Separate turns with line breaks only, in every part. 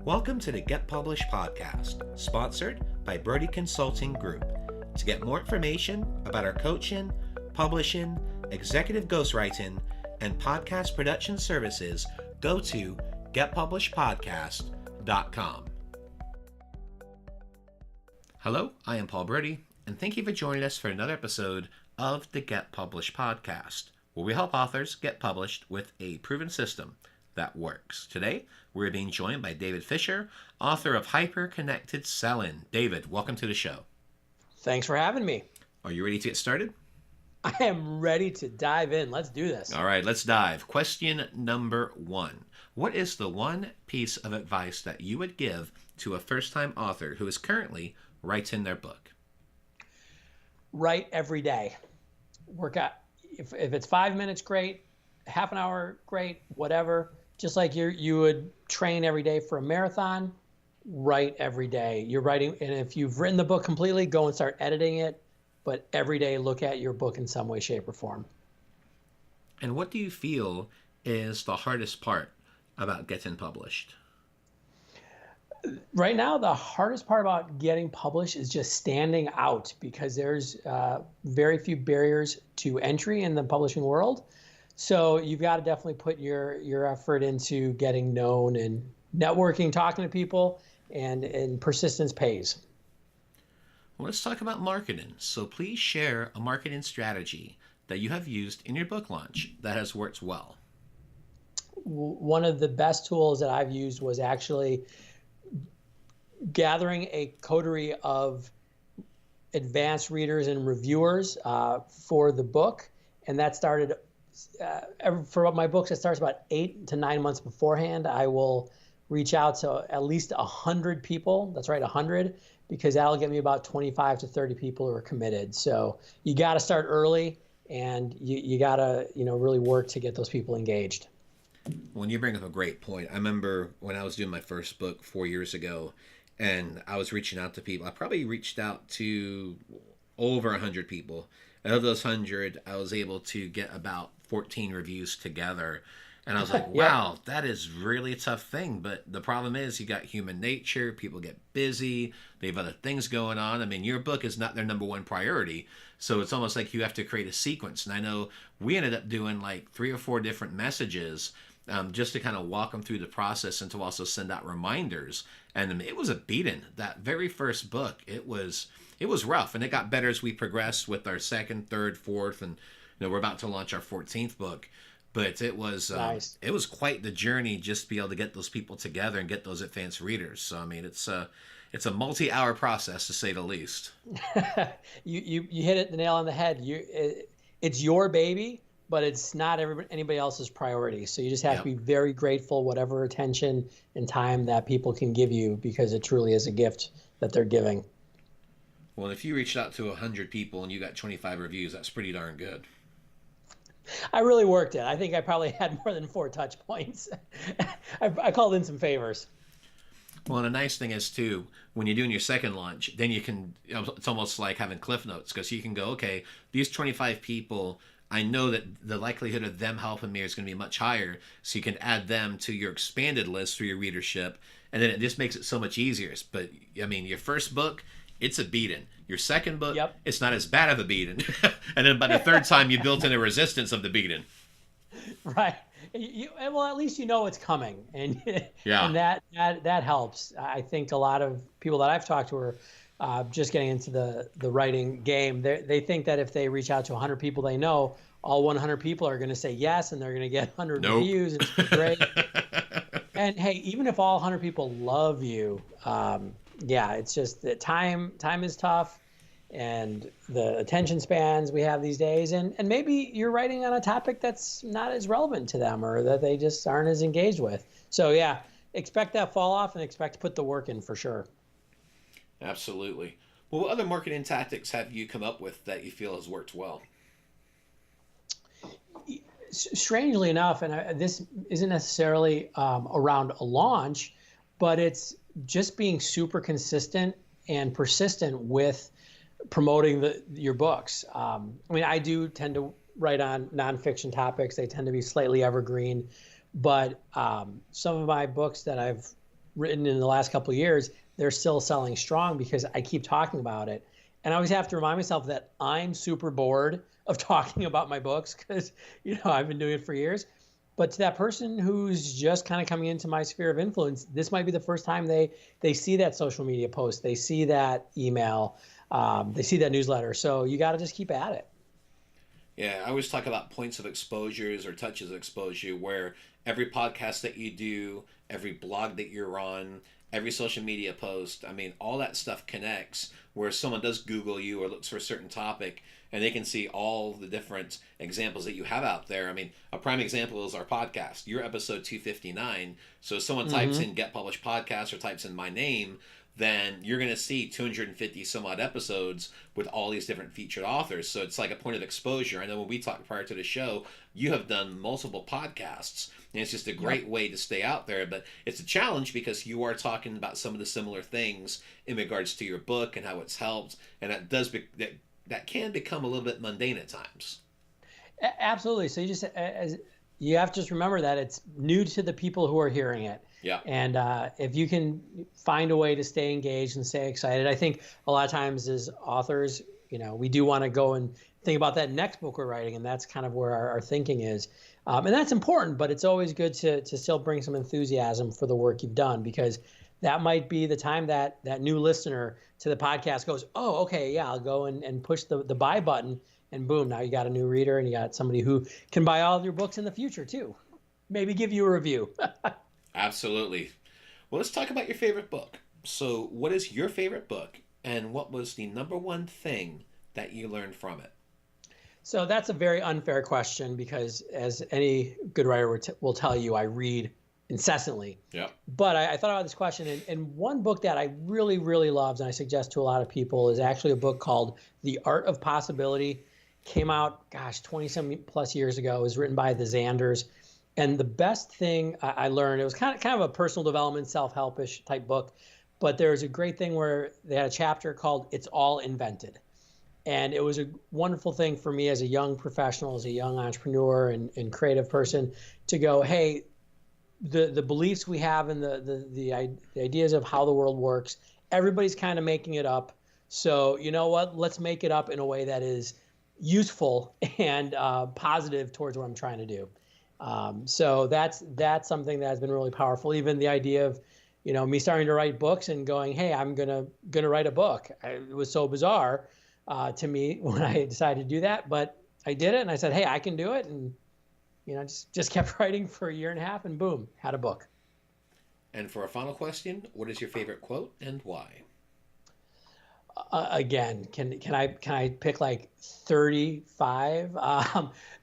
Welcome to the Get Published podcast, sponsored by Brodie Consulting Group. To get more information about our coaching, publishing, executive ghostwriting, and podcast production services, go to getpublishedpodcast.com. Hello, I am Paul Brodie, and thank you for joining us for another episode of the Get Published podcast, where we help authors get published with a proven system that works. Today, we're being joined by David Fisher, author of Hyper-Connected Selling. David, welcome to the show.
Thanks for having me.
Are you ready to get started?
I am ready to dive in. Let's do this.
All right, let's dive. Question number 1. What is the one piece of advice that you would give to a first-time author who is currently writing their book?
Write every day. Work out. If it's 5 minutes, great. Half an hour, great. Whatever. Just like you would train every day for a marathon, write every day. You're writing, and if you've written the book completely, go and start editing it. But every day, look at your book in some way, shape, or form.
And what do you feel is the hardest part about getting published?
Right now, the hardest part about getting published is just standing out, because there's very few barriers to entry in the publishing world. So you've got to definitely put your effort into getting known and networking, talking to people, and persistence pays.
Well, let's talk about marketing. So please share a marketing strategy that you have used in your book launch that has worked well.
One of the best tools that I've used was actually gathering a coterie of advanced readers and reviewers for the book. And that started, for my books, it starts about 8 to 9 months beforehand. I will reach out to at least 100 people. That's right, 100, because that'll get me about 25 to 30 people who are committed. So you got to start early, and you got to really work to get those people engaged.
Well, you bring up a great point. I remember when I was doing my first book 4 years ago, and I was reaching out to people. I probably reached out to over 100 people. And of those 100, I was able to get about 14 reviews together. And I was like, wow, that is really a tough thing. But the problem is you got human nature. People get busy. They have other things going on. I mean, your book is not their number one priority. So it's almost like you have to create a sequence. And I know we ended up doing like 3 or 4 different messages just to kind of walk them through the process and to also send out reminders. And it was a beating. That very first book, it was rough. And it got better as we progressed with our second, third, fourth. And we're about to launch our 14th book. But it was
nice.
It was quite the journey just to be able to get those people together and get those advanced readers. So, I mean, it's a multi-hour process, to say the least.
You hit it the nail on the head. It's your baby, but it's not anybody else's priority. So you just have to be very grateful, whatever attention and time that people can give you, because it truly is a gift that they're giving.
Well, if you reached out to 100 people and you got 25 reviews, that's pretty darn good.
I really worked it. I think I probably had more than 4 touch points. I called in some favors.
Well, and the nice thing is, too, when you're doing your second launch, then you can, it's almost like having Cliff Notes, because you can go, okay, these 25 people, I know that the likelihood of them helping me is going to be much higher, so you can add them to your expanded list for your readership, and then it just makes it so much easier. But, I mean, your first book, it's a beating. Your second book, It's not as bad of a beating. And then by the third time, you built in a resistance of the beating.
Right. Well, at least you know it's coming. And, and that helps. I think a lot of people that I've talked to are just getting into the writing game. They think that if they reach out to 100 people they know, all 100 people are going to say yes, and they're going to get 100 reviews. And it's great. And, hey, even if all 100 people love you, it's just that time is tough, and the attention spans we have these days, and maybe you're writing on a topic that's not as relevant to them, or that they just aren't as engaged with. So expect that fall off, and expect to put the work in for sure.
Absolutely. Well, what other marketing tactics have you come up with that you feel has worked well?
Strangely enough, and this isn't necessarily around a launch, but it's just being super consistent and persistent with promoting your books. I mean, I do tend to write on nonfiction topics. They tend to be slightly evergreen, but some of my books that I've written in the last couple of years, they're still selling strong because I keep talking about it. And I always have to remind myself that I'm super bored of talking about my books because, I've been doing it for years. But to that person who's just kind of coming into my sphere of influence, this might be the first time they see that social media post, they see that email, they see that newsletter. So you got to just keep at it.
Yeah, I always talk about points of exposures or touches of exposure, where every podcast that you do, every blog that you're on, every social media post, all that stuff connects, where someone does Google you or looks for a certain topic and they can see all the different examples that you have out there. A prime example is our podcast. You're episode 259. So if someone types in Get Published Podcast or types in my name, then you're going to see 250 some odd episodes with all these different featured authors. So it's like a point of exposure. I know when we talked prior to the show, you have done multiple podcasts, and it's just a great way to stay out there. But it's a challenge because you are talking about some of the similar things in regards to your book and how it's helped, and that can become a little bit mundane at times.
Absolutely. So you have to just remember that it's new to the people who are hearing it.
Yeah.
And if you can find a way to stay engaged and stay excited, I think a lot of times as authors, we do want to go and think about that next book we're writing, and that's kind of where our thinking is. And that's important, but it's always good to still bring some enthusiasm for the work you've done, because that might be the time that new listener to the podcast goes, oh, okay, yeah, I'll go and push the buy button, and boom, now you got a new reader and you got somebody who can buy all of your books in the future too. Maybe give you a review.
Absolutely. Well, let's talk about your favorite book. So what is your favorite book, and what was the number one thing that you learned from it?
So that's a very unfair question, because as any good writer will tell you, I read incessantly.
Yeah.
But I thought about this question, and one book that I really, really loved, and I suggest to a lot of people, is actually a book called The Art of Possibility. Came out, 20-some plus years ago. It was written by the Zanders. And the best thing I learned, it was kind of a personal development, self-helpish type book, but there's a great thing where they had a chapter called It's All Invented. And it was a wonderful thing for me as a young professional, as a young entrepreneur and creative person, to go, hey, the beliefs we have and the ideas of how the world works, everybody's kind of making it up. So you know what? Let's make it up in a way that is useful and positive towards what I'm trying to do. So that's something that has been really powerful. Even the idea of, me starting to write books and going, hey, I'm gonna write a book. It was so bizarre to me when I decided to do that, but I did it, and I said, hey, I can do it, and just kept writing for a year and a half, and boom, had a book.
And for a final question, what is your favorite quote and why?
Again, can I pick like 35?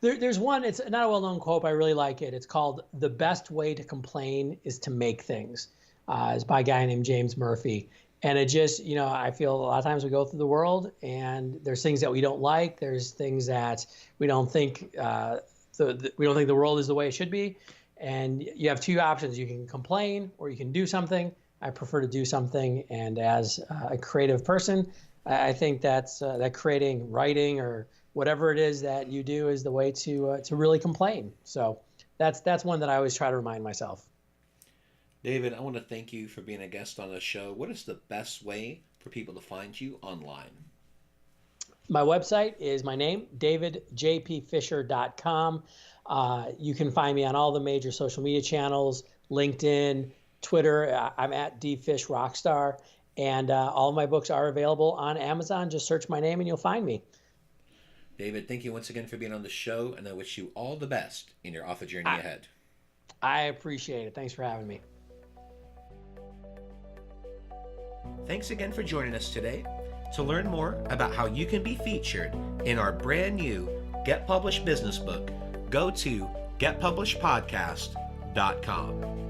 There's one. It's not a well-known quote, but I really like it. It's called "The best way to complain is to make things." It's by a guy named James Murphy, and it just I feel a lot of times we go through the world and there's things that we don't like. There's things that we don't think we don't think the world is the way it should be, and you have two options: you can complain or you can do something. I prefer to do something, and as a creative person, I think that's that creating, writing, or whatever it is that you do is the way to really complain. So that's one that I always try to remind myself.
David, I want to thank you for being a guest on the show. What is the best way for people to find you online?
My website is my name, davidjpfisher.com. You can find me on all the major social media channels, LinkedIn, Twitter. I'm at dfishrockstar, and all of my books are available on Amazon. Just search my name and you'll find me.
David, thank you once again for being on the show, and I wish you all the best in your author journey ahead.
I appreciate it. Thanks for having me.
Thanks again for joining us today. To learn more about how you can be featured in our brand new Get Published business book, go to getpublishedpodcast.com.